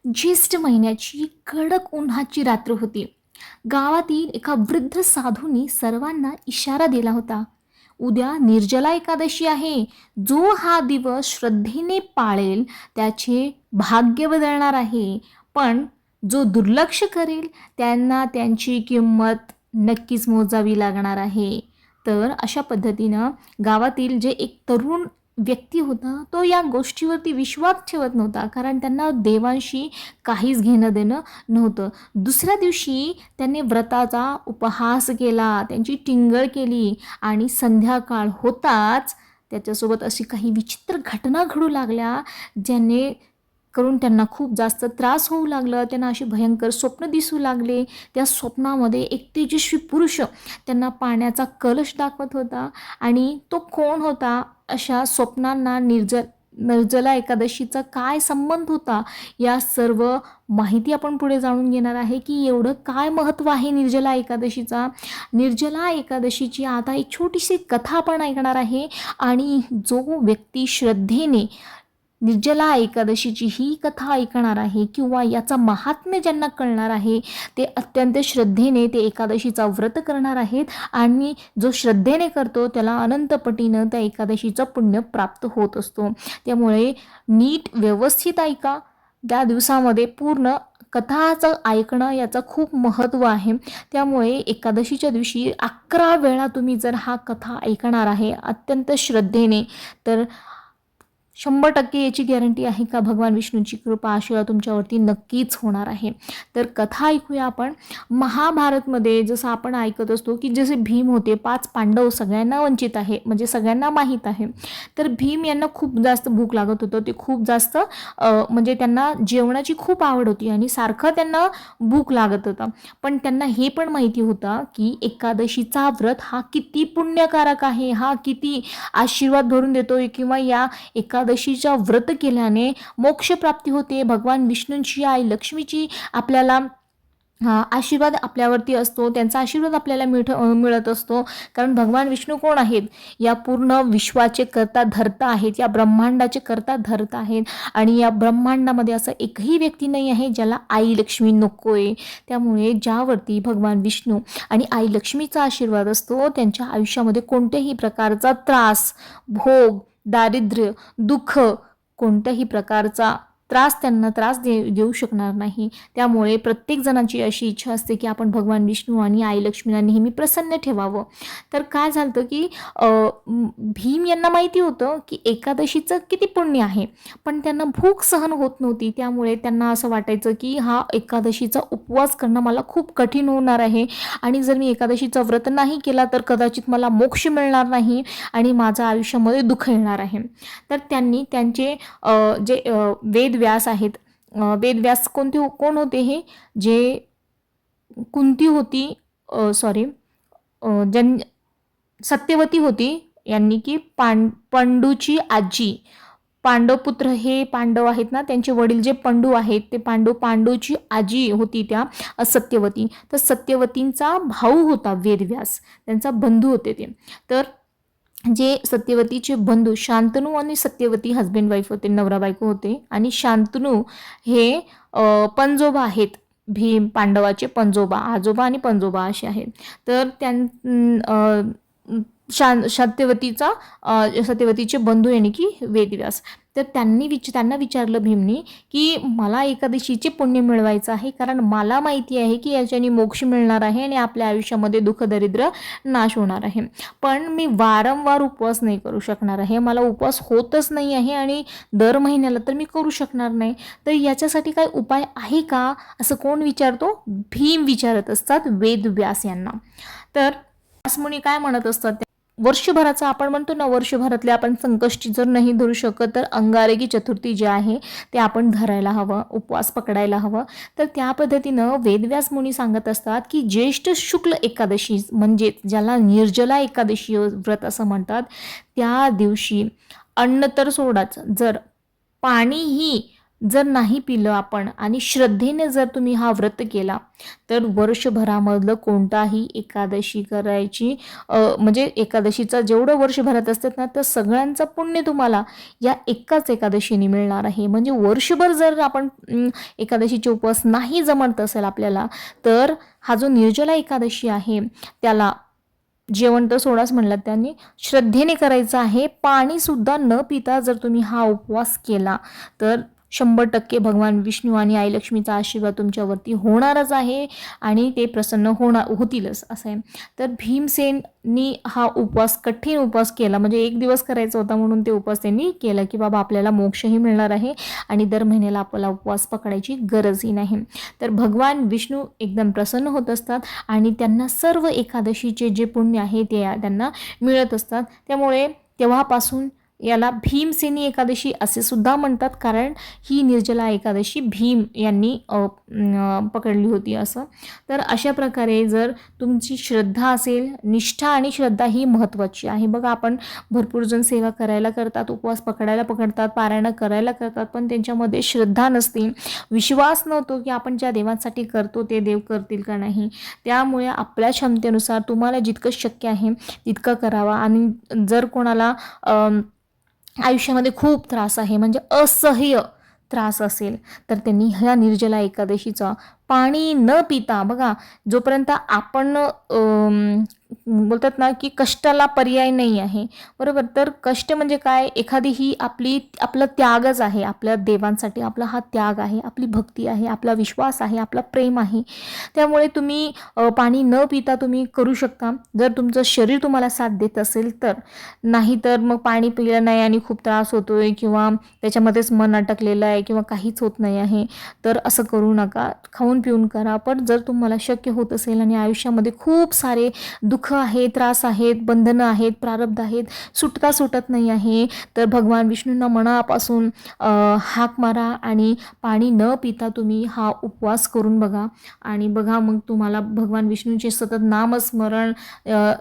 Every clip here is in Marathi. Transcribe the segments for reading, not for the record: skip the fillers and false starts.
ज्येष्ठ महिन्याची कडक उन्हाची रात्र होती. गावातील एका वृद्ध साधूंनी सर्वांना इशारा दिला होता. उद्या निर्जला एकादशी आहे. जो हा दिवस श्रद्धेने पाळेल त्याचे भाग्य बदलणार आहे. पण जो दुर्लक्ष करेल त्यांना त्यांची किंमत नक्कीच मोजावी लागणार आहे. तर अशा पद्धतीनं गावातील जे एक तरुण व्यक्ती होता तो या गोष्टीवरती विश्वास ठेवत नव्हता, कारण त्यांना देवांशी काहीच घेणं देणं नव्हतं. दुसऱ्या दिवशी त्यांनी व्रताचा उपहास केला, त्यांची टिंगल केली आणि संध्याकाळ होताच त्याच्यासोबत अशी काही विचित्र घटना घडू लागल्या, ज्याने करून त्यांना खूप जास्त त्रास होऊ लागला. त्यांना असे भयंकर स्वप्न दिसू लागले. त्या स्वप्नामध्ये एक तेजस्वी पुरुष त्यांना पाण्याचा कलश दाखवत होता. आणि तो कोण होता, अशा स्वप्नांना निर्जला एकादशीचा काय संबंध होता, या सर्व माहिती आपण पुढे जाणून घेणार आहे की एवढं काय महत्त्व आहे निर्जला एकादशीचा. निर्जला एकादशीची आता एक छोटीशी कथा आपण ऐकणार आहे. आणि जो व्यक्ती श्रद्धेने निर्जला एकादशीची ही कथा ऐकणार आहे किंवा याचा महात्म्य ज्यांना कळणार आहे ते अत्यंत श्रद्धेने ते एकादशीचा व्रत करणार आहेत. आणि जो श्रद्धेने करतो त्याला अनंत पटीनं त्या एकादशीचं पुण्य प्राप्त होत असतो. त्यामुळे नीट व्यवस्थित ऐका. त्या दिवसामध्ये पूर्ण कथाचं ऐकणं याचं खूप महत्त्व आहे. त्यामुळे एकादशीच्या दिवशी 11 वेळा तुम्ही जर हा कथा ऐकणार आहे अत्यंत श्रद्धेने, तर 100% याची गॅरंटी आहे का भगवान विष्णूंची कृपा आशीर्वाद तुमच्यावरती नक्कीच होणार आहे. तर कथा ऐकूया आपण. महाभारतमध्ये जसं आपण ऐकत असतो की जसे भीम होते, 5 पांडव सगळ्यांना वंचित आहे, म्हणजे सगळ्यांना माहीत आहे. तर भीम यांना खूप जास्त भूक लागत होतं. ते खूप जास्त म्हणजे त्यांना जेवणाची खूप आवड होती आणि सारखं त्यांना भूक लागत होतं. पण त्यांना हे पण माहिती होतं की एकादशीचा व्रत हा किती पुण्यकारक आहे, हा किती आशीर्वाद भरून देतोय, किंवा या एकादशीचा व्रत केल्याने मोक्षप्राप्ती होते. भगवान विष्णूंची आई लक्ष्मीची आपल्याला आशीर्वाद आपल्यावरती असतो, त्यांचा आशीर्वाद आपल्याला मिळत असतो. कारण भगवान विष्णू कोण आहेत, या पूर्ण विश्वाचे करता धर्ता आहेत, या ब्रह्मांडाचे करता धर्ता आहेत. आणि या ब्रह्मांडामध्ये असं एकही व्यक्ती नाही आहे ज्याला आई लक्ष्मी नकोय. त्यामुळे ज्यावरती भगवान विष्णू आणि आई लक्ष्मीचा आशीर्वाद असतो त्यांच्या आयुष्यामध्ये कोणत्याही प्रकारचा त्रास, भोग, दारिद्र्य, दुःख, कोणत्याही प्रकारचा त्यांना त्रास देऊ शकणार नाही. त्यामुळे प्रत्येक जणांची अशी इच्छा असते की आपण भगवान विष्णू आणि आई लक्ष्मीला नेहमी प्रसन्न ठेवावं. तर काय झालं की भीम यांना माहिती होतं की एकादशीचं किती पुण्य आहे, पण त्यांना भूक सहन होत नव्हती. त्यामुळे त्यांना असं वाटायचं की हा एकादशीचा उपवास करणं मला खूप कठीण होणार आहे, आणि जर मी एकादशीचं व्रत नाही केला तर कदाचित मला मोक्ष मिळणार नाही आणि माझ्या आयुष्यामध्ये दुःख येणार आहे. तर त्यांनी त्यांचे जे वेदव्यास आहेत, वेदव्यास कोण होते, हे जे कुंती होती, सॉरी, जन सत्यवती होती, यांनी की पंडूची आजी, पांडवपुत्र हे पांडव आहेत ना, त्यांचे वडील जे पंडू आहेत ते पांडूची आजी होती त्या सत्यवती. तर सत्यवतींचा भाऊ होता वेदव्यास, त्यांचा बंधू होते ते. तर जे सत्यवतीचे बंधू शांतनू आणि सत्यवती हजबंड वाईफ होते, नवरा बायको होते. आणि शांतनू हे पंजोबा आहेत, भीम पांडवाचे पंजोबा, आजोबा आणि पंजोबा असे आहेत. तर सत्यवतीचे बंधू यानी की वेदव्यास. तर त्यांना विचारलं भीमनी की मला एकादशीचे पुण्य मिळवायचं आहे, कारण मला माहिती आहे की याच्याने मोक्ष मिळणार आहे आणि आपल्या आयुष्यामध्ये दुःख दरिद्र नाश होणार आहे. पण मी वारंवार उपवास नाही करू शकणार आहे, मला उपवास होतच नाही आहे आणि दर महिन्याला तर मी करू शकणार नाही. तर याच्यासाठी काय उपाय आहे का, असं कोण विचारतो, भीम विचारत असतात वेदव्यास यांना. तर व्यासमुनी काय म्हणत असतात, वर्षभराचा आपण म्हणतो ना, वर्षभरातले आपण संकष्टी जर नाही धरू शकत तर अंगारकी चतुर्थी जे आहे ते आपण धरायला हवं, उपवास पकडायला हवं. तर त्या पद्धतीनं वेदव्यास मुनी सांगत असतात की ज्येष्ठ शुक्ल एकादशी, म्हणजे ज्याला निर्जला एकादशी व्रत असं म्हणतात, त्या दिवशी अन्न तर सोडाच, जर पाणीही जर नाही पिलं आपण आणि श्रद्धेने जर तुम्ही हा व्रत केला तर वर्षभरामधलं कोणताही एकादशी करायची म्हणजे एकादशीचा जेवढं वर्षभरात असतात ना तर सगळ्यांचं पुण्य तुम्हाला या एकाच एकादशीने मिळणार आहे. म्हणजे वर्षभर जर आपण एकादशीचे उपवास नाही जमत असेल आपल्याला तर हा जो निर्जला एकादशी आहे त्याला जेवण तर सोडाच म्हणलं त्यांनी श्रद्धेने करायचं आहे. पाणीसुद्धा न पिता जर तुम्ही हा उपवास केला तर 100% भगवान विष्णू आणि आई लक्ष्मीचा आशीर्वाद तुमच्यावरती होणारच आहे आणि ते प्रसन्न होतीलच असं आहे. तर भीमसेननी हा उपवास कठीण उपवास केला म्हणजे 1 दिवस करायचा होता म्हणून ते उपवास त्यांनी केला की बाबा आपल्याला मोक्षही मिळणार आहे आणि दर महिन्याला आपल्याला उपवास पकडायची गरजही नाही. तर भगवान विष्णू एकदम प्रसन्न होत असतात आणि त्यांना सर्व एकादशीचे जे पुण्य आहे ते त्यांना मिळत असतात. त्यामुळे तेव्हापासून याला भीमसेनी एकादशी असे सुद्धा म्हणतात कारण ही निर्जला एकादशी भीम यांनी पकडली होती असं. तर अशा प्रकारे जर तुमची श्रद्धा असेल, निष्ठा आणि श्रद्धा ही महत्त्वाची आहे. बघा आपण भरपूर जण सेवा करायला करतात, उपवास पकडायला पकडतात, पारायण करायला करतात पण त्यांच्यामध्ये श्रद्धा नसते, विश्वास नव्हतो की आपण ज्या देवांसाठी करतो ते देव करतील का नाही. त्यामुळे आपल्या क्षमतेनुसार तुम्हाला जितकं शक्य आहे तितकं करावा. आणि जर कोणाला आयुष्यामध्ये खूप त्रास आहे म्हणजे असह्य त्रास असेल तर त्यांनी ह्या निर्जला एकादशीचा पाणी न पिता बघा जोपर्यंत आपण बोलतात ना की कष्टाला पर्याय नाही आहे बरोबर. तर कष्ट म्हणजे काय, एखादी ही आपला त्यागच आहे आपल्या देवांसाठी. आपला हा त्याग आहे, आपली भक्ती आहे, आपला विश्वास आहे, आपला प्रेम आहे. त्यामुळे तुम्ही पाणी न पिता तुम्ही करू शकता जर तुमचं शरीर तुम्हाला साथ देत असेल तर. नाही तर मग पाणी पिलं नाही आणि खूप त्रास होतोय किंवा त्याच्यामध्येच मन अटकलेलं आहे किंवा काहीच होत नाही आहे तर असं करू नका, खाऊन पिऊन करा. पण जर तुम्हाला शक्य होत असेल आणि आयुष्यामध्ये खूप सारे दुःख आहे, त्रास आहेत, बंधनं आहेत, प्रारब्ध आहेत, सुटत नाही आहे तर भगवान विष्णूंना मनापासून हाक मारा आणि पाणी न पिता तुम्ही हा उपवास करून बघा. आणि बघा मग तुम्हाला भगवान विष्णूंचे सतत नामस्मरण,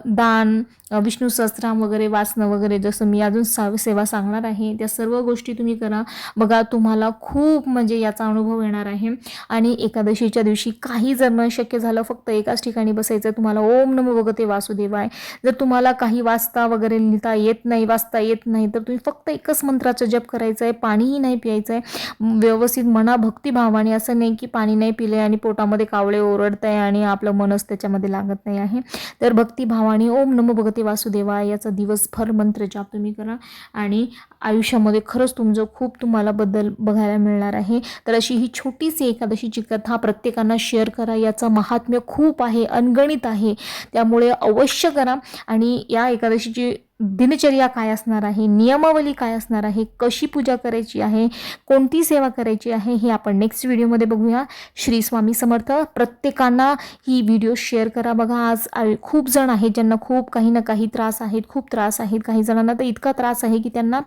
दान, विष्णू सहस्त्रनाम वगैरे वाचणं वगैरे जसं मी अजून सेवा सांगणार आहे त्या सर्व गोष्टी तुम्ही करा. बघा तुम्हाला खूप म्हणजे याचा अनुभव येणार आहे. आणि एकादशीच्या दिवशी काही जर न शक्य झालं फक्त एकाच ठिकाणी बसायचं. तुम्हाला ओम नमो भगवते वासुदेवाय जर तुम्हाला काही वाचता वगैरे लिहिता येत नाही, वाचता येत नाही तर तुम्ही फक्त एकच मंत्राचा जप करायचा आहे, पाणीही नाही प्यायचं आहे. व्यवस्थित मना भक्तिभावाने, असं नाही की पाणी नाही पिले आणि पोटामध्ये कावळे ओरडत आहे आणि आपलं मनच त्याच्यामध्ये लागत नाही आहे. तर भक्तिभावाने ओम नमो भगवते वासुदेवाय याचा दिवसभर मंत्र जाप तुम्ही करा आणि आयुष्यामध्ये खरंच तुमचं खूप तुम्हाला बदल बघायला मिळणार आहे. तर अशी ही छोटीशी एकादशीची कथा प्रत्येकांना शेअर करा. याचं महात्म्य खूप आहे, अनगणित आहे. त्यामुळे अवश्य करा. आणि या एकादशीची दिनचर्या काय असणार आहे, नियमावली काय असणार आहे, कशी पूजा करायची आहे, कोणती सेवा करायची आहे हे आपण नेक्स्ट व्हिडिओमध्ये बघूया. श्री स्वामी समर्थ. प्रत्येकांना ही व्हिडिओ शेअर करा. बघा आज खूप जण आहेत ज्यांना खूप काही ना काही त्रास आहेत, खूप त्रास आहेत. काही जणांना तर इतका त्रास आहे की त्यांना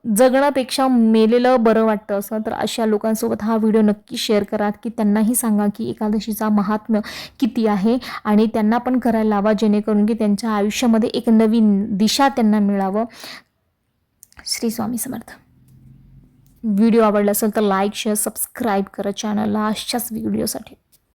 जगण्यापेक्षा मेलेलं बरं वाटतं असं. तर अशा लोकांसोबत हा व्हिडिओ नक्की शेअर करा की त्यांनाही सांगा की एकादशीचा महात्म्य किती आहे आणि त्यांना पण करायला लावा जेणेकरून की त्यांच्या आयुष्यामध्ये एक नवीन दिशा त्यांना मिळावं. श्री स्वामी समर्थ. व्हिडिओ आवडला असेल तर लाईक, शेअर, सबस्क्राईब करा चॅनलला अशाच व्हिडिओसाठी.